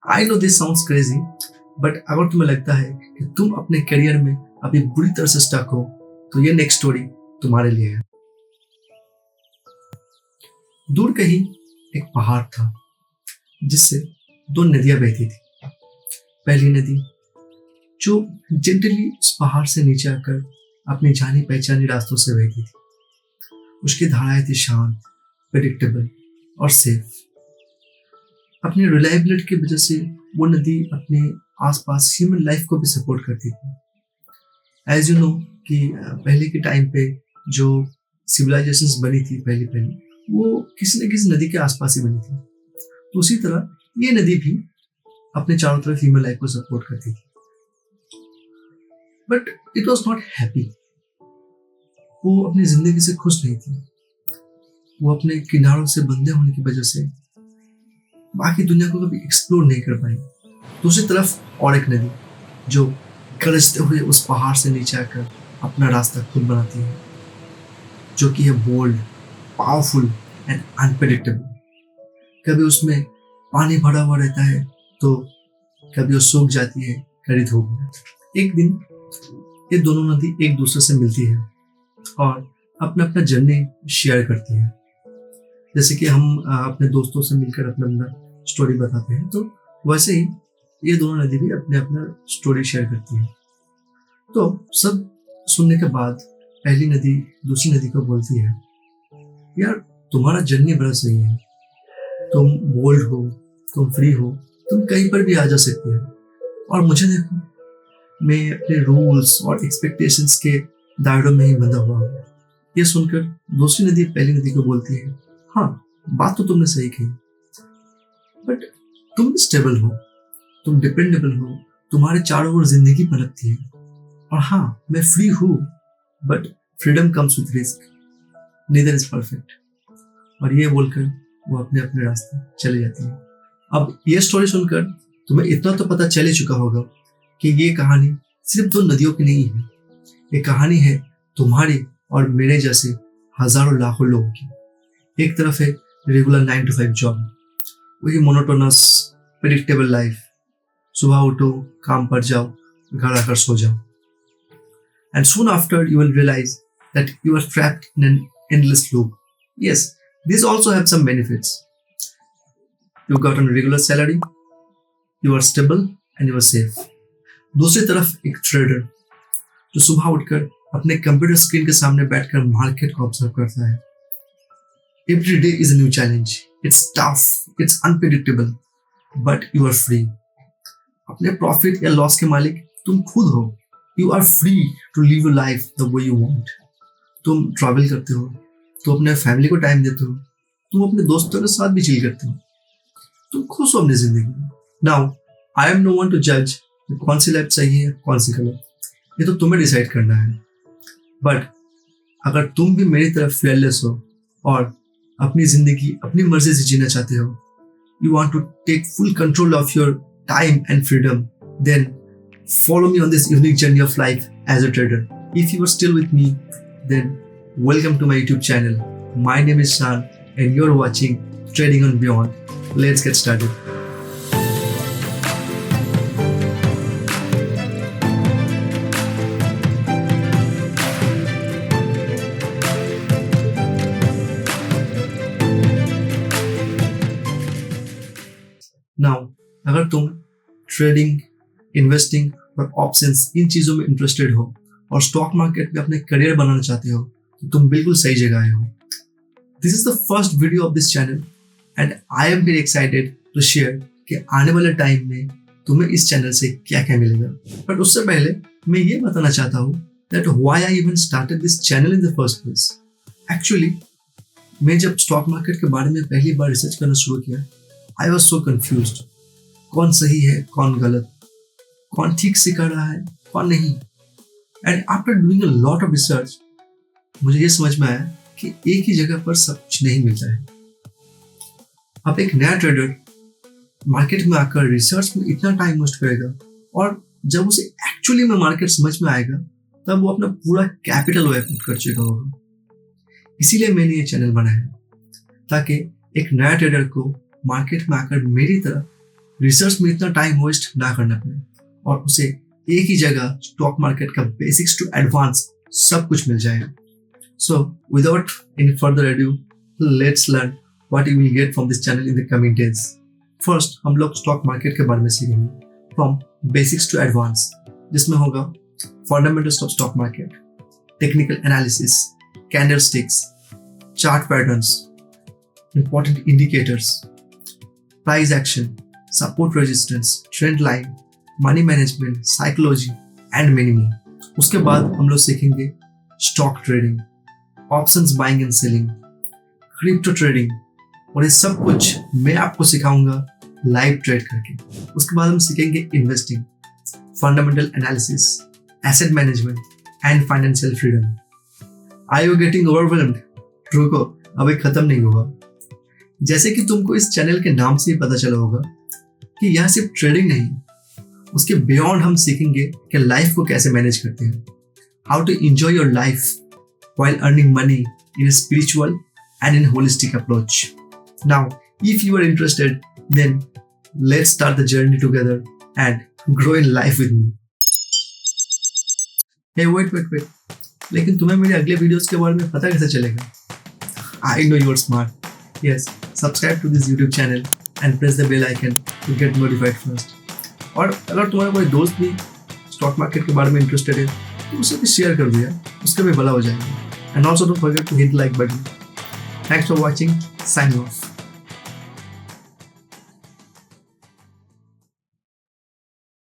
I know this sounds crazy, but अगर तुम्हें लगता है कि तुम अपने करियर में अभी बुरी तरह से स्टक हो, तो ये नेक्स्ट स्टोरी तुम्हारे लिए है। दूर कहीं एक पहाड़ था जिससे दो नदियां बहती थी। पहली नदी जो जेंटली उस पहाड़ से नीचे आकर अपनी जानी पहचानी रास्तों से बहती थी। उसकी धाराएं थी शांत, प्रेडिक्टेबल और सेफ। अपनी रिलायबिलिटी की वजह से वो नदी अपने आसपास ह्यूमन लाइफ को भी सपोर्ट करती थी। एज यू नो कि पहले के टाइम पे जो सिविलाइजेशंस बनी थी पहली पहली, वो किसी न किसी नदी के आसपास ही बनी थी। तो उसी तरह ये नदी भी अपने चारों तरफ ह्यूमन लाइफ को सपोर्ट करती थी। But it was not happy. वो अपनी जिंदगी से खुश नहीं थी। वो अपने किनारों से बंधे होने की वजह से बाकी दुनिया को कभी एक्सप्लोर नहीं कर पाई। दूसरी तरफ और एक नदी जो गरजते हुए उस पहाड़ से नीचे आकर अपना रास्ता खुद बनाती है, जो कि है बोल्ड, पावरफुल एंड अनप्रेडिक्टेबल। कभी उसमें पानी भरा हुआ रहता है तो कभी वो सूख जाती है कड़ी धूप में। एक दिन ये दोनों नदी एक दूसरे से मिलती है और अपना अपना जर्नी शेयर करती है। जैसे कि हम अपने दोस्तों से मिलकर अपना अपना स्टोरी बताते हैं, तो वैसे ही ये दोनों नदी भी अपने अपना स्टोरी शेयर करती है। तो सब सुनने के बाद पहली नदी दूसरी नदी को बोलती है, यार तुम्हारा जर्नी बड़ा सही है, तुम बोल्ड हो, तुम फ्री हो, तुम कहीं पर भी आ जा सकती हो, और मुझे देखो, मैं अपने रूल्स और एक्सपेक्टेशंस के दायरों में ही बंधा हुआ हूँ। ये सुनकर दूसरी नदी पहली नदी को बोलती है, हाँ बात तो तुमने सही कही, बट तुम भी स्टेबल हो, तुम डिपेंडेबल हो, तुम्हारे चारों ओर जिंदगी पनपती है, और हाँ मैं फ्री हूँ, but freedom comes with risk, neither is perfect. और ये बोलकर वो अपने अपने रास्ते चले जाती है। अब ये स्टोरी सुनकर तुम्हें इतना तो पता चल ही चुका होगा कि ये कहानी सिर्फ दो नदियों की नहीं है। ये कहानी है तुम्हारी और मेरे जैसे हजारों लाखों लोगों की। एक तरफ है रेगुलर 9 to 5 जॉब, वही मोनोटोनस प्रेडिक्टेबल लाइफ, सुबह उठो, काम पर जाओ, घर आकर सो जाओ, and soon after you will realise that you are trapped in an endless loop. Yes, these also have some benefits. You got a regular salary, you are stable and you are safe. दूसरी तरफ एक trader जो सुबह उठकर अपने computer screen के सामने बैठकर मार्केट को ऑब्जर्व करता है। Every day is a new challenge. It's tough, it's unpredictable, but you are free. अपने प्रॉफिट या लॉस के मालिक तुम खुद हो। You are free to live your life the way you want. तुम ट्रैवल करते हो, तुम अपने फैमिली को टाइम देते हो, तुम अपने दोस्तों के साथ भी चिल करते हो, तुम खुश हो अपनी जिंदगी में। Now I am no one to जज कौन सी लाइफ सही है कौन सी गलत, ये तो तुम्हें डिसाइड करना है। बट अगर तुम भी मेरी तरफ फेयरलेस हो और अपनी जिंदगी अपनी मर्जी से जीना चाहते हो, you want to take full control of your time and freedom, then follow me on this unique journey of life as a trader. If you are still with me, then welcome to my YouTube channel. My name is Shan and you're watching Trading on Beyond. Let's get started. Now, अगर तुम trading, investing और options इन चीजों में interested हो और stock market में अपने career बनाना चाहते हो, तो तुम बिल्कुल सही जगह आए हो। This is the first video of this channel and I am very excited to share कि आने वाले टाइम में तुम्हें इस चैनल से क्या क्या मिलेगा। बट उससे पहले मैं ये बताना चाहता हूँ that why I even started this channel in the first place. Actually मैं जब स्टॉक मार्केट के बारे में पहली बार रिसर्च करना शुरू किया, आई वॉज सो कंफ्यूज्ड। कौन सही है, कौन गलत, कौन ठीक सिखा रहा है, कौन नहीं। And after doing a lot of research मुझे ये समझ में आया कि एक ही जगह पर सब कुछ नहीं मिलता है। अब एक नया ट्रेडर मार्केट में आकर रिसर्च में इतना टाइम वेस्ट करेगा और जब उसे एक्चुअली में मार्केट समझ में आएगा तब वो अपना पूरा कैपिटल वाइप कर चुका होगा। इसीलिए मैंने ये चैनल बनाया ताकि एक नया ट्रेडर को मार्केट में आकर मेरी तरह रिसर्च में इतना टाइम वेस्ट ना करना पड़े और उसे एक ही जगह स्टॉक मार्केट का बेसिक्स टू एडवांस सब कुछ मिल जाएगा. So without any further edu, let's learn what you will get from this channel in the coming days. First हम लोग स्टॉक मार्केट के बारे में सीखेंगे फ्रॉम बेसिक्स टू एडवांस, जिसमें होगा fundamentals of stock market, technical analysis, candlesticks, chart patterns, important indicators, price action, support resistance, trend line, money management, psychology and many more. उसके बाद हम लोग सीखेंगे stock trading, options buying and selling, crypto trading, और ये सब कुछ मैं आपको सिखाऊंगा लाइव ट्रेड करके. उसके बाद हम सीखेंगे investing, fundamental analysis, asset management and financial freedom. Are you getting overwhelmed? रुको, अभी खत्म नहीं हुआ. जैसे कि तुमको इस चैनल के नाम से ही पता चला होगा कि यहाँ सिर्फ ट्रेडिंग नहीं, उसके बियॉन्ड हम सीखेंगे कि लाइफ को कैसे मैनेज करते हैं, how to enjoy your life while earning money in a spiritual and in holistic approach. Now, if you are interested, then let's start the journey together and grow in life with me. Hey, wait. लेकिन तुम्हें मेरे अगले videos के बारे में पता कैसे चलेगा? I know you are smart. Yes, subscribe to this YouTube channel and press the bell icon to get notified first. और अगर तुम्हारा कोई दोस्त भी स्टॉक मार्केट के बारे में इंटरेस्टेड है तो उसे भी शेयर कर दिया, उसका भी भला हो जाएगा. And also don't forget to hit the like button. Thanks for watching. Sign off.